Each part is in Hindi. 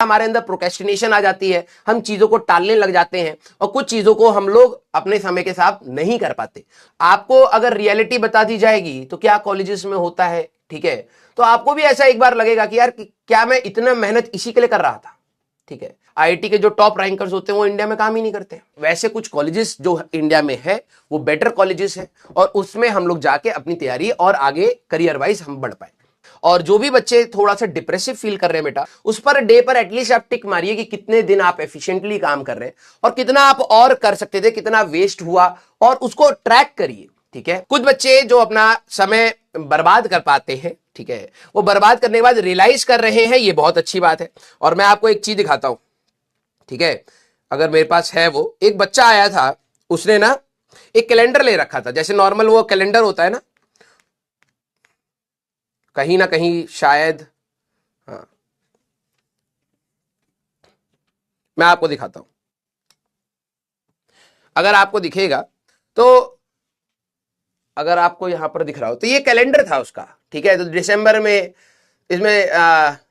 हमारे अंदर प्रोक्रेस्टिनेशन आ जाती है, हम चीजों को टालने लग जाते हैं और कुछ चीजों को हम लोग अपने समय के साथ नहीं कर पाते। आपको अगर रियलिटी बता दी जाएगी तो क्या कॉलेजेस में होता है, ठीक है, तो आपको भी ऐसा एक बार लगेगा कि यार क्या मैं इतना मेहनत इसी के लिए कर रहा था, ठीक है। आईआईटी के जो टॉप रैंकर्स होते हैं वो इंडिया में काम ही नहीं करते। वैसे कुछ कॉलेजेस जो इंडिया में है वो बेटर कॉलेजेस हैं और उसमें हम लोग जाके अपनी तैयारी और आगे करियर वाइज हम बढ़ पाए। और जो भी बच्चे थोड़ा सा डिप्रेसिव फील कर रहे हैं बेटा, उस पर डे पर एटलीस्ट आप टिक मारिए कि कितने दिन आप एफिशिएंटली काम कर रहे हैं और कितना आप और कर सकते थे, कितना वेस्ट हुआ, और उसको ट्रैक करिए, ठीक है। कुछ बच्चे जो अपना समय बर्बाद कर पाते हैं, ठीक है, वो बर्बाद करने के बाद रियलाइज कर रहे हैं, ये बहुत अच्छी बात है। और मैं आपको एक चीज दिखाता हूं, ठीक है, अगर मेरे पास है, वो एक बच्चा आया था, उसने ना एक कैलेंडर ले रखा था, जैसे नॉर्मल वो कैलेंडर होता है ना, कहीं ना कहीं शायद, हाँ मैं आपको दिखाता हूं, अगर आपको दिखेगा तो, अगर आपको यहां पर दिख रहा हो तो ये कैलेंडर था उसका, ठीक है। तो दिसंबर में इसमें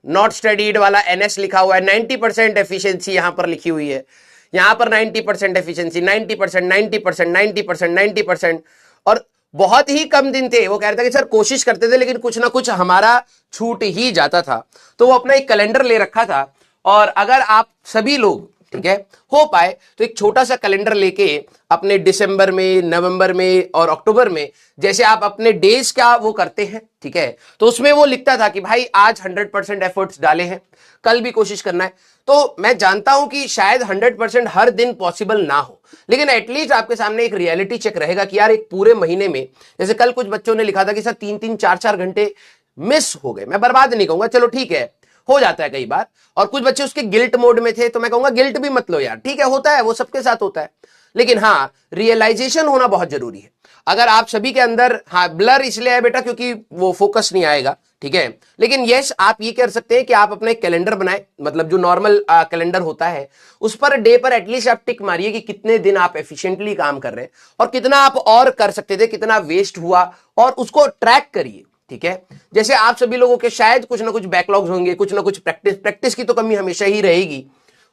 नॉट स्टडीड वाला NS लिखा हुआ है, 90% एफिशिएंसी यहां पर लिखी हुई है, यहां पर 90% एफिशिएंसी, 90%, 90%, 90%, 90%, और बहुत ही कम दिन थे। वो कह रहा था कि सर कोशिश करते थे लेकिन कुछ ना कुछ हमारा छूट ही जाता था। तो वो अपना एक कैलेंडर ले रखा था, और अगर आप सभी लोग, ठीक है, हो पाए तो एक छोटा सा कैलेंडर लेके अपने दिसंबर में, नवंबर में और अक्टूबर में जैसे आप अपने डेज क्या वो करते हैं, ठीक है, तो उसमें वो लिखता था कि भाई आज 100% एफर्ट्स डाले हैं, कल भी कोशिश करना है। तो मैं जानता हूं कि शायद 100% हर दिन पॉसिबल ना हो, लेकिन एटलीस्ट आपके सामने एक रियलिटी चेक रहेगा कि यार एक पूरे महीने में, जैसे कल कुछ बच्चों ने लिखा था कि सर 3-3, 4-4 घंटे मिस हो गए। मैं बर्बाद नहीं कहूंगा, चलो ठीक है, हो जाता है कई बार, और कुछ बच्चे उसके गिल्ट मोड में थे, तो मैं कहूंगा गिल्ट भी मत लो यार, ठीक है, होता है, वो सबके साथ होता है। लेकिन हाँ, रियलाइजेशन होना बहुत जरूरी है। अगर आप सभी के अंदर, हाँ ब्लर इसलिए है बेटा क्योंकि वो फोकस नहीं आएगा, ठीक है, लेकिन यस आप ये कर सकते हैं कि आप अपना एक कैलेंडर बनाए, मतलब जो नॉर्मल कैलेंडर होता है उस पर डे पर एटलीस्ट आप टिक मारिए कि कितने दिन आप एफिशिएंटली काम कर रहे हैं और कितना आप और कर सकते थे, कितना वेस्ट हुआ, और उसको ट्रैक करिए, ठीक है। जैसे आप सभी लोगों के शायद कुछ ना कुछ बैकलॉग्स होंगे, कुछ ना कुछ प्रैक्टिस की तो कमी हमेशा ही रहेगी,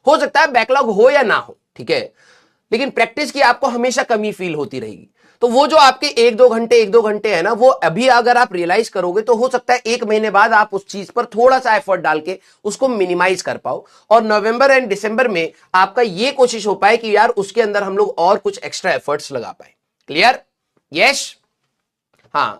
हो सकता है बैकलॉग हो या ना हो, ठीक है, लेकिन प्रैक्टिस की आपको हमेशा कमी फील होती रहेगी। तो वो जो आपके 1-2 घंटे है ना, वो अभी अगर आप रियलाइज करोगे तो हो सकता है 1 महीने बाद आप उस चीज पर थोड़ा सा एफर्ट डाल के उसको मिनिमाइज कर पाओ, और नवंबर एंड दिसंबर में आपका ये कोशिश हो पाए कि यार उसके अंदर हम लोग और कुछ एक्स्ट्रा एफर्ट्स लगा पाए। क्लियर? यस, हाँ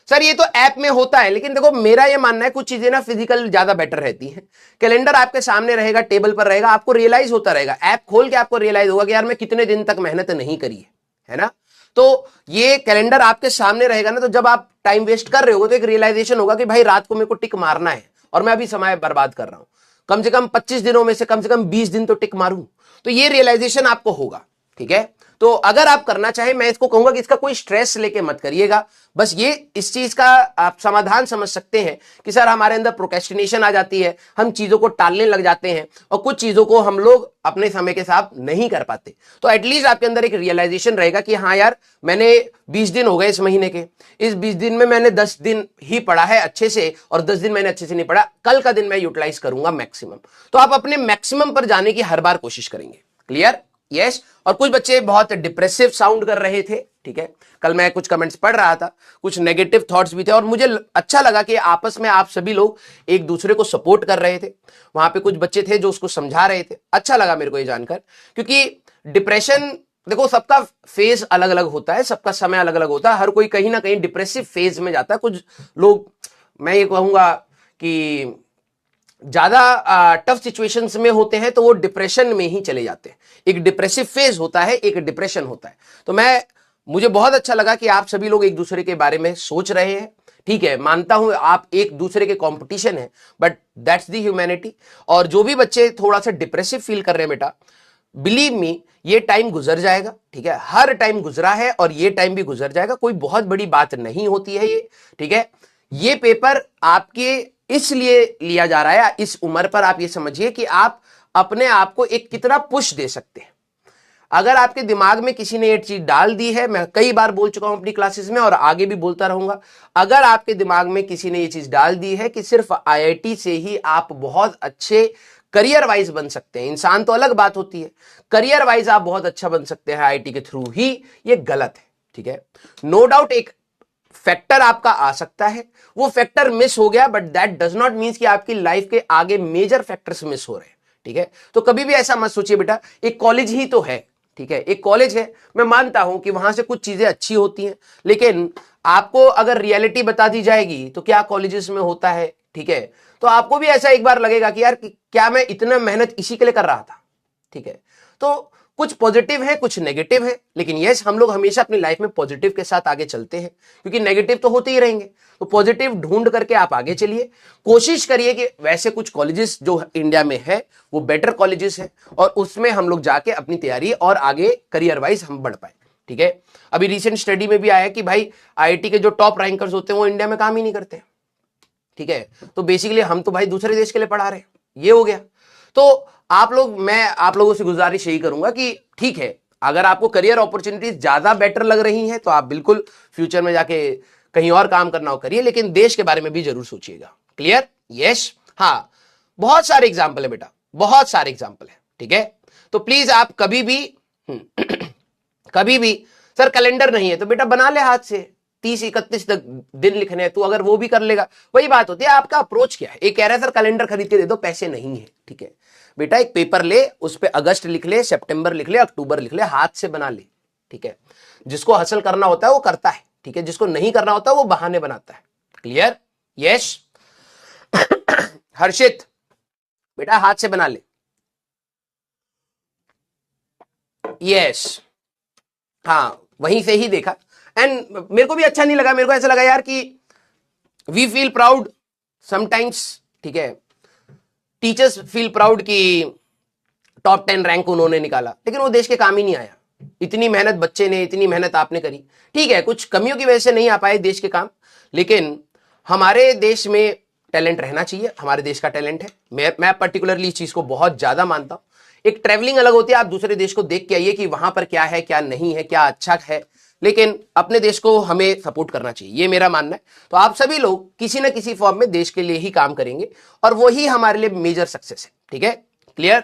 सर ये तो ऐप में होता है, लेकिन देखो मेरा ये मानना है कुछ चीजें ना फिजिकल ज्यादा बेटर रहती हैं। कैलेंडर आपके सामने रहेगा, टेबल पर रहेगा, आपको रियलाइज होता रहेगा, ऐप खोल के आपको रियलाइज होगा कि यार मैं कितने दिन तक मेहनत नहीं करी है ना। तो ये कैलेंडर आपके सामने रहेगा ना, तो जब आप टाइम वेस्ट कर रहे हो तो एक रियलाइजेशन होगा कि भाई रात को मेरे को टिक मारना है और मैं अभी समय बर्बाद कर रहा हूं, कम से कम 25 दिनों में से कम 20 दिन तो टिक मारूं, तो ये रियलाइजेशन आपको होगा, ठीक है। तो अगर आप करना चाहे, मैं इसको कहूंगा कि इसका कोई स्ट्रेस लेके मत करिएगा, बस ये इस चीज का आप समाधान समझ सकते हैं कि सर हमारे अंदर प्रोक्रेस्टिनेशन आ जाती है, हम चीजों को टालने लग जाते हैं और कुछ चीजों को हम लोग अपने समय के साथ नहीं कर पाते। तो एटलीस्ट आपके अंदर एक रियलाइजेशन रहेगा कि हाँ यार मैंने 20 दिन हो गए इस महीने के, इस 20 दिन में मैंने 10 दिन ही पढ़ा है अच्छे से और 10 दिन मैंने अच्छे से नहीं पढ़ा, कल का दिन मैं यूटिलाइज करूंगा मैक्सिमम। तो आप अपने मैक्सिमम पर जाने की हर बार कोशिश करेंगे। क्लियर? यस। और कुछ बच्चे बहुत डिप्रेसिव साउंड कर रहे थे, ठीक है, कल मैं कुछ कमेंट्स पढ़ रहा था, कुछ नेगेटिव थॉट्स भी थे, और मुझे अच्छा लगा कि आपस में आप सभी लोग एक दूसरे को सपोर्ट कर रहे थे। वहां पे कुछ बच्चे थे जो उसको समझा रहे थे, अच्छा लगा मेरे को ये जानकर, क्योंकि डिप्रेशन देखो सबका फेज अलग अलग होता है, सबका समय अलग अलग होता है, हर कोई कहीं ना कहीं डिप्रेसिव फेज में जाता है। कुछ लोग, मैं ये कहूंगा कि ज्यादा टफ सिचुएशंस में होते हैं तो वो डिप्रेशन में ही चले जाते हैं। एक डिप्रेसिव फेज होता है, एक डिप्रेशन होता है। तो मुझे बहुत अच्छा लगा कि आप सभी लोग एक दूसरे के बारे में सोच रहे हैं, ठीक है, मानता हूं आप एक दूसरे के कंपटीशन है, बट दैट्स दी ह्यूमैनिटी। और जो भी बच्चे थोड़ा सा डिप्रेसिव फील कर रहे हैं बेटा, बिलीव मी ये टाइम गुजर जाएगा, ठीक है, हर टाइम गुजरा है और ये टाइम भी गुजर जाएगा, कोई बहुत बड़ी बात नहीं होती है ये, ठीक है। ये पेपर आपके इसलिए लिया जा रहा है, इस उम्र पर आप ये समझिए कि आप अपने आप को एक कितना पुश दे सकते हैं। अगर आपके दिमाग में किसी ने ये चीज डाल दी है, मैं कई बार बोल चुका हूं अपनी क्लासेस में और आगे भी बोलता रहूंगा, अगर आपके दिमाग में किसी ने ये चीज डाल दी है कि सिर्फ आईआईटी से ही आप बहुत अच्छे करियर वाइज बन सकते हैं। इंसान तो अलग बात होती है, करियर वाइज आप बहुत अच्छा बन सकते हैं आईआईटी के थ्रू ही, ये गलत है। ठीक है, नो डाउट एक फैक्टर आपका आ सकता है, वो फैक्टर मिस हो गया, but that does not mean कि आपकी लाइफ के आगे मेजर फैक्टर्स मिस हो रहे हैं। ठीक है, तो कभी भी ऐसा मत सोचिए बेटा एक कॉलेज ही तो है। ठीक है, एक कॉलेज है, मैं मानता हूं कि वहां से कुछ चीजें अच्छी होती हैं, लेकिन आपको अगर रियलिटी बता दी जाएगी तो क्या कॉलेजेस में होता है, ठीक है, तो आपको भी ऐसा एक बार लगेगा कि यार क्या मैं इतना मेहनत इसी के लिए कर रहा था। ठीक है, तो कुछ पॉजिटिव है कुछ नेगेटिव है, लेकिन यस हम लोग हमेशा अपनी लाइफ में पॉजिटिव के साथ आगे चलते हैं, क्योंकि नेगेटिव तो होते ही रहेंगे। तो पॉजिटिव ढूंढ करके आप आगे चलिए, कोशिश करिए कि वैसे कुछ कॉलेजेस जो इंडिया में है वो बेटर कॉलेजेस है, और उसमें हम लोग जाके अपनी तैयारी और आगे करियर वाइज हम बढ़ पाए। ठीक है, अभी रिसेंट स्टडी में भी आया है कि भाई आईआईटी के जो टॉप रैंकर्स होते हैं वो इंडिया में काम ही नहीं करते। ठीक है, तो बेसिकली हम तो भाई दूसरे देश के लिए पढ़ा रहे हैं, ये हो गया। तो मैं आप लोगों से गुजारिश यही करूंगा कि ठीक है, अगर आपको करियर अपॉर्चुनिटीज ज्यादा बेटर लग रही हैं तो आप बिल्कुल फ्यूचर में जाके कहीं और काम करना हो करिए, लेकिन देश के बारे में भी जरूर सोचिएगा। क्लियर? यस। हाँ, बहुत सारे एग्जाम्पल है बेटा, बहुत सारे एग्जाम्पल है। ठीक है, तो प्लीज आप कभी भी कभी भी सर कैलेंडर नहीं है तो बेटा बना ले हाथ से, 30-31 तक दिन लिखने हैं, तो अगर वो भी कर लेगा, वही बात होती है आपका अप्रोच क्या है। एक कह रहा है सर कैलेंडर खरीद के दे दो, पैसे नहीं है। ठीक है बेटा, एक पेपर ले, उस पे अगस्त लिख ले, सितंबर लिख ले, अक्टूबर लिख ले, हाथ से बना ले। ठीक है, जिसको हासिल करना होता है वो करता है, ठीक है, जिसको नहीं करना होता वो बहाने बनाता है। क्लियर? यस। हर्षित बेटा हाथ से बना ले। यस, हाँ वहीं से ही देखा, एंड मेरे को भी अच्छा नहीं लगा, मेरे को ऐसा लगा यार कि वी फील प्राउड समटाइम्स। ठीक है, टीचर्स फील प्राउड कि टॉप 10 रैंक उन्होंने निकाला, लेकिन वो देश के काम ही नहीं आया। इतनी मेहनत बच्चे ने, इतनी मेहनत आपने करी, ठीक है कुछ कमियों की वजह से नहीं आ पाए देश के काम, लेकिन हमारे देश में टैलेंट रहना चाहिए, हमारे देश का टैलेंट है। मैं पर्टिकुलरली इस चीज को बहुत ज्यादा मानता हूं। एक ट्रैवलिंग अलग होती है, आप दूसरे देश को देख के आइए कि वहां पर क्या है क्या नहीं है, क्या अच्छा है, लेकिन अपने देश को हमें सपोर्ट करना चाहिए, ये मेरा मानना है। तो आप सभी लोग किसी ना किसी फॉर्म में देश के लिए ही काम करेंगे और वही हमारे लिए मेजर सक्सेस है। ठीक है, क्लियर?